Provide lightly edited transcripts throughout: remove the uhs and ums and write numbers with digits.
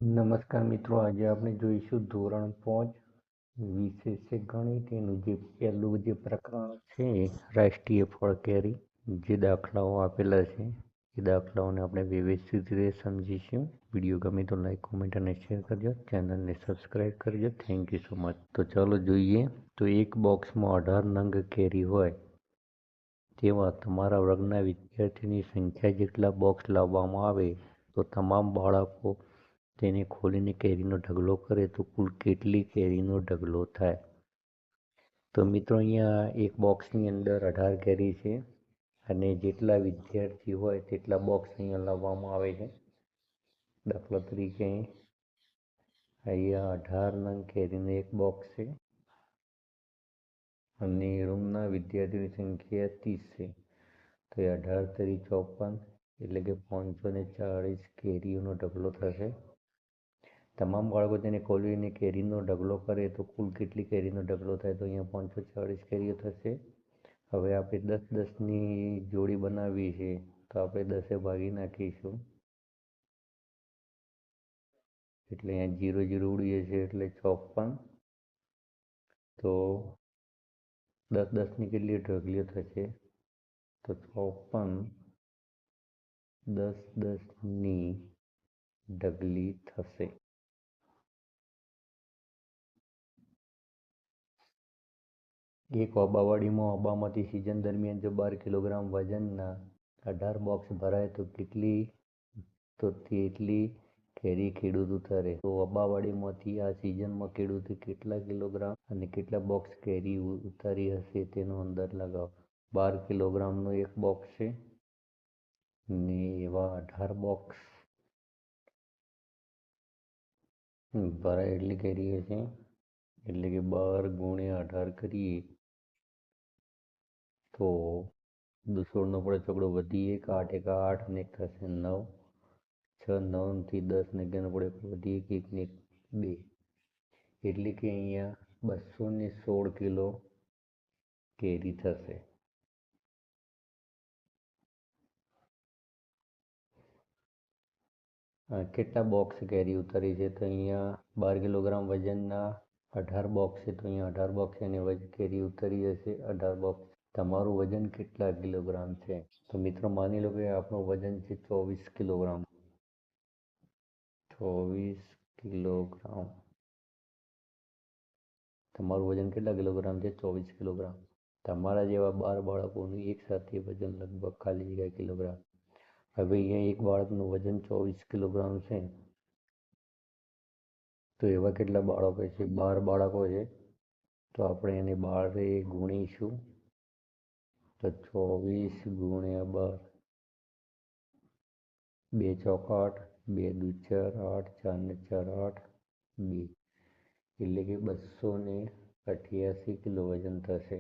નમસ્કાર મિત્રો, આજે આપણે જોઈશું ધોરણ 5 વિષય છે ગણિત. એનું જે પહેલું જે પ્રકરણ છે રાષ્ટ્રીય ફળ કેરી. જે દાખલાઓ આપેલા છે એ દાખલાઓને આપણે વ્યવસ્થિત રીતે સમજીશું. વિડીયો ગમે તો લાઈક, કોમેન્ટ અને શેર કરજો. ચેનલને સબસ્ક્રાઈબ કરજો. Thank you so much. તો ચાલો જોઈએ. તો એક બોક્સમાં 18 નંગ કેરી હોય તેવા તમારા વર્ગના વિદ્યાર્થીની સંખ્યા જેટલા બોક્સ લાવવામાં આવે તો તમામ બાળકો તેને ખોલીને કેરીનો ઢગલો કરે તો કુલ કેટલી કેરીનો ઢગલો થાય? તો મિત્રો, અહીંયા એક બોક્સની અંદર 18 કેરી છે અને જેટલા વિદ્યાર્થી હોય તેટલા બોક્સ અહીંયા લાવવામાં આવે છે. દાખલા તરીકે અહીંયા 18 નંગ કેરીનો એક બોક્સ છે અને રૂમના વિદ્યાર્થીઓની સંખ્યા 30 છે. તો એ 18 તરી 54, એટલે કે 540 કેરીઓનો ઢગલો થશે. તમામ બાળકો તેને ખોલીને કેરીનો ઢગલો કરે તો કુલ કેટલી કેરીનો ઢગલો થાય? તો અહીંયા 540 કેરીઓ થશે. હવે આપણે 10-10ની જોડી બનાવવી છે તો આપણે 10 ભાગી નાખીશું, એટલે અહીંયા 0 0 ઉડી જશે, એટલે 54. તો 10-10ની કેટલી ઢગલીઓ થશે? તો 54 10-10ની ઢગલી થશે. એક ઓબાવાડીમાં ઓબામાંથી સિઝન દરમિયાન જો 12 કિલોગ્રામ વજનના 18 બોક્સ ભરાય તો તેટલી કેરી ખેડૂત ઉતારે. તો ઓબાવાડીમાંથી આ સિઝનમાં ખેડૂતે કેટલા કિલોગ્રામ અને કેટલા બોક્સ કેરી ઉતારી હશે તેનો અંદાજ લગાવો. 12 કિલોગ્રામનો એક બોક્સ છે ને એવા 18 બોક્સ ભરાય એટલી કેરી હશે, એટલે કે 12 ગુણ્યા 18 કરીએ તો 16નો પડે ચોકડો વધી 1, 8 1 8 અને 1 થશે 9, 6 9થી 10 ને 11 પડે વધી 1 1 ને 2, એટલે કે અહીંયા 216 કિલો કેરી થશે. કેટલા બોક્સ કેરી ઉતારી છે? તો અહીંયા 12 કિલોગ્રામ વજનના 18 બોક્સ છે, તો અહીંયા 18 બોક્સ એની કેરી ઉતારી હશે. 18 બોક્સ. તમારું વજન કેટલા કિલોગ્રામ છે? તો મિત્રો, માની લો કે આપણું વજન છે 24 કિલોગ્રામ. 24 કિલોગ્રામ. તમારું વજન કેટલા કિલોગ્રામ છે? 24 કિલોગ્રામ. તમારા જેવા 12 બાળકોનું એક સાથે વજન લગભગ ખાલી જગ્યા કિલોગ્રામ. હવે અહીંયા એક બાળકનું વજન 24 કિલોગ્રામ છે, તો એવા કેટલા બાળકો છે? 12 બાળકો છે, તો આપણે એને 12 ગુણીશું. તો 24 ગુણ્યા 12, 2 ચોક 8, 2 દૂ 4 8, 4 ને 4 8, 2, એટલે કે 288 કિલો વજન થશે.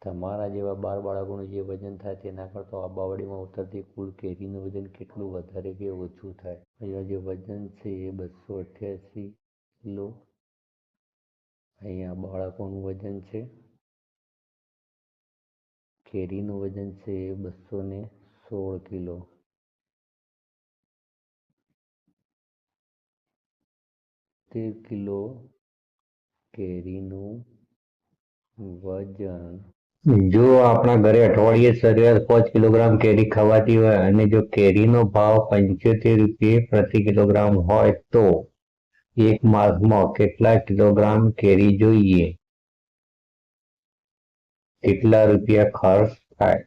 તમારા જેવા 12 બાળકોનું જે વજન થાય તેના કરતાં આંબાવાડીમાં ઉતરતી કુલ કેરીનું વજન કેટલું વધારે કે ઓછું થાય? અહીંયા જે વજન છે એ 288 કિલો અહીંયા બાળકોનું વજન છે. કેરીનું વજન છે 216 કિલો. કિલો કેરીનું વજન. જો આપણા ઘરે અઠવાડિયે સરેરાશ 5 કિલોગ્રામ કેરી ખવાતી હોય અને જો કેરીનો ભાવ 75 રૂપિયે પ્રતિ કિલોગ્રામ હોય તો એક માસમાં કેટલા કિલોગ્રામ કેરી જોઈએ? કેટલા રૂપિયા ખર્ચ થાય?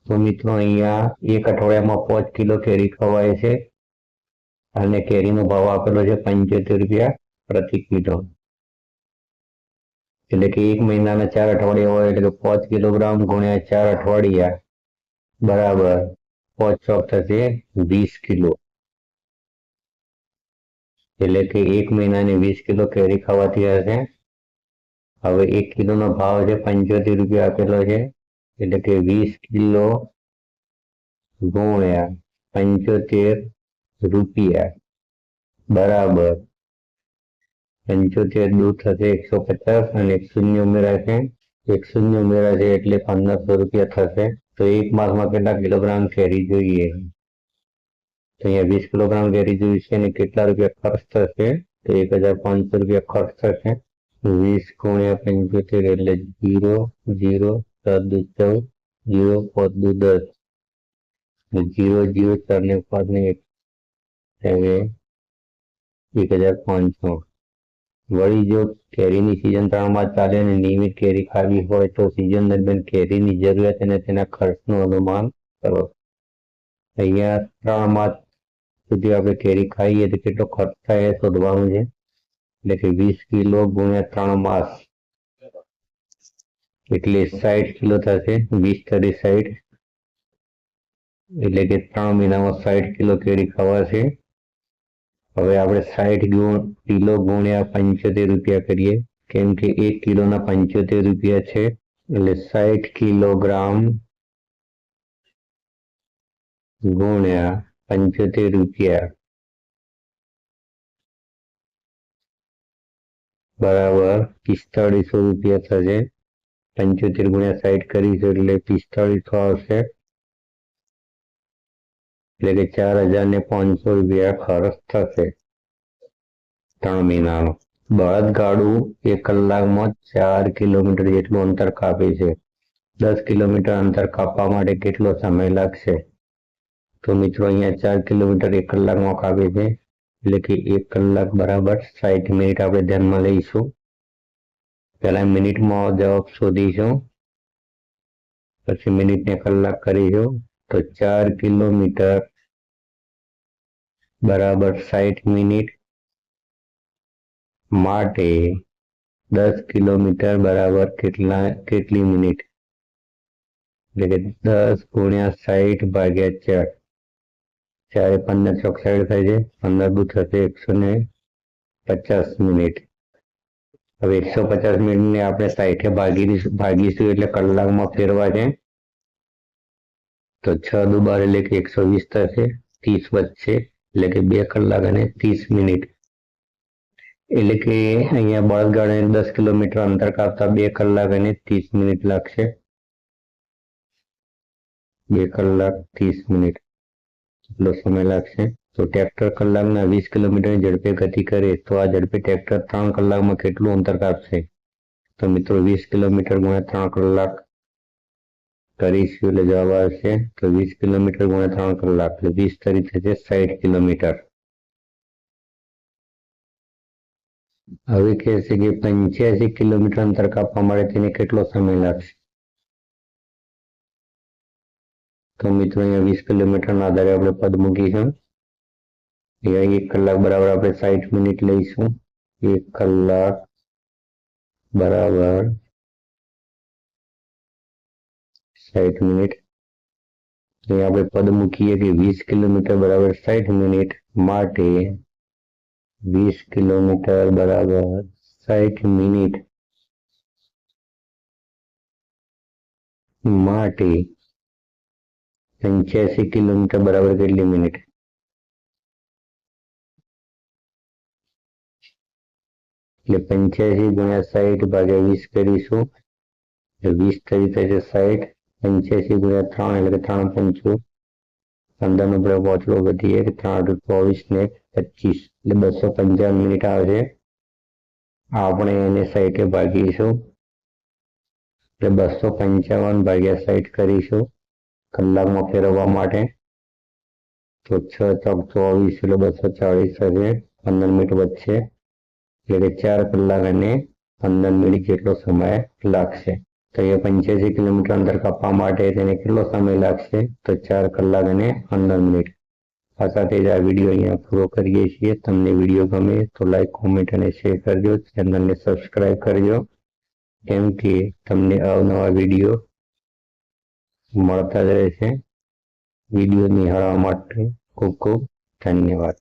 તો મિત્રો, અહીંયા એક અઠવાડિયામાં 5 કિલો કેરી ખવાય છે અને કેરીનો ભાવ આપેલો છે 75 રૂપિયા પ્રતિ કિલો. એટલે કે એક મહિનાના 4 અઠવાડિયા હોય, એટલે કે 5 કિલોગ્રામ ગુણ્યા 4 અઠવાડિયા બરાબર 5 ચોક થશે 20 કિલો. એટલે કે એક મહિનાની 20 કિલો કેરી ખવાતી હશે. હવે 1 કિલોનો ભાવ છે 75 રૂપિયા આપેલો છે, એટલે કે 20 કિલો ગુણ્યા 75 રૂપિયા બરાબર 75 દૂર થશે 150 અને એક શૂન્ય ઉમેરાશે. એક શૂન્ય ઉમેરાશે એટલે 1500 રૂપિયા થશે. તો એક માસમાં કેટલા કિલોગ્રામ કેરી જોઈએ? તો અહીંયા 20 કિલોગ્રામ કેરી જોઈ છે અને કેટલા રૂપિયા ખર્ચ થશે? તો 1500 રૂપિયા ખર્ચ થશે. 20 ગુણ્યા 75 એટલે 0 0 7 દુ 14 0 5 દુ 10 0 0 4 ને 5 ને 1 1500. વળી જો કેરીની સિઝન 3 માસ ચાલે અને નિયમિત કેરી ખાવી હોય તો સિઝન દરમિયાન કેરીની જરૂરિયાત અને તેના ખર્ચનું અનુમાન કરો. અહીંયા 3 માસ સુધી આપણે કેરી ખાઈએ તો કેટલો ખર્ચ થાય એ શોધવાનું છે. એટલે કે 20 કિલો ગુણ્યા 3 માસ એટલે 60 કિલો થશે. 20 × 60 એટલે કે 3 મહિનામાં 60 કિલો કેરી ખવાશે. હવે આપણે 60 કિલો ગુણ્યા 75 રૂપિયા કરીએ, કેમ કે 1 કિલોના 75 રૂપિયા છે. એટલે 60 કિલોગ્રામ ગુણ્યા 75 રૂપિયા બરાબર 4500 રૂપિયા થશે. 75 ગુણ્યા 60 કરીશું એટલે 4500 આવશે. એટલે કે 4500 રૂપિયા ખર્ચ થશે 3 મહિનાનો. બળદગાડું 1 કલાકમાં 4 કિલોમીટર જેટલું અંતર કાપે છે. 10 કિલોમીટર અંતર કાપવા માટે કેટલો સમય લાગશે? તો મિત્રો અહીંયા 4 કિલોમીટર 1 કલાકમાં કાપે છે, એટલે કે 1 કલાક બરાબર 60 મિનિટ આપણે ધ્યાનમાં લઈશું. પહેલા મિનિટમાં જવાબ શોધીશું, પછી મિનિટને કલાક કરીશું. તો 4 કિલોમીટર બરાબર 60 મિનિટ માટે 10 કિલોમીટર બરાબર કેટલી મિનિટ? એટલે કે 10 ગુણ્યા 60 ભાગ્યા 4. 4 × 15 = 60 થાય છે. 15 દુ થશે 150 મિનિટ. હવે 150 મિનિટને આપણે 60 ભાગીશું એટલે કલાકમાં ફેરવા છે. તો 6 દુ 12 એટલે કે 120 થશે. 30 વધશે એટલે કે 2 કલાક અને 30 મિનિટ. એટલે કે અહીંયા બળદગાડાને 10 કિલોમીટર અંતર કાપતા 2 કલાક અને 30 મિનિટ લાગશે. 2 કલાક 30 મિનિટ એટલો સમય લાગશે. તો ટ્રેક્ટર કલાકના 20 કિલોમીટરની ઝડપે ગતિ કરે તો આ ઝડપે ટ્રેક્ટર 3 કલાકમાં કેટલું અંતર કાપશે? તો મિત્રો 20 કિલોમીટર ગુણ્યા 3 કલાક કરીશું એટલે જવાબ આવશે. તો 20 કિલોમીટર ગુણ્યા 3 કલાક એટલે 20 થશે 60 કિલોમીટર. હવે કહે છે કે 85 કિલોમીટર અંતર કાપવા માટે તેને કેટલો સમય લાગશે? તો મિત્રો અહીંયા 20 કિલોમીટરના આધારે આપણે પદ મૂકીશું. અહીંયા 1 કલાક બરાબર આપણે 60 મિનિટ લઈશું. 1 કલાક બરાબર 60 મિનિટ. અહીંયા આપણે પદ મૂકીએ કે 20 કિલોમીટર બરાબર 60 મિનિટ માટે 20 કિલોમીટર બરાબર 60 મિનિટ માટે 85 કિલોમીટર બરાબર કેટલી મિનિટ? એટલે 85 ગુણ્યા 60 ભાગ્યા 20 કરીશું. 20 થશે 60. 85 ગુણ્યા 3 એટલે કે 3 પંચું 15 નો પોચલો વધીએ 3 24 ને 25 એટલે 255 મિનિટ આવશે. આપણે એને 60 ભાગીશું એટલે 255 ભાગ્યા 60 કરીશું કલાકમાં ફેરવવા માટે. તો 6 × 24 એટલે 240 થશે. 15 મિનિટ વધશે એટલે કે 4 કલાક અને 15 મિનિટ જેટલો સમય લાગશે. તો એ 85 કિલોમીટર અંતર કાપવા માટે તેને કેટલો સમય લાગશે? તો 4 કલાક અને 15 મિનિટ. આ સાથે જ આ વિડીયો અહીંયા પૂરો કરીએ છીએ. તમને વિડીયો ગમે તો લાઈક, કોમેન્ટ અને શેર કરજો. ચેનલને સબસ્ક્રાઈબ કરજો, કેમ કે તમને અવનવા વિડીયો મળતા જ રહેશે. વિડીયો નિહાળવા માટે ખૂબ ખૂબ ધન્યવાદ.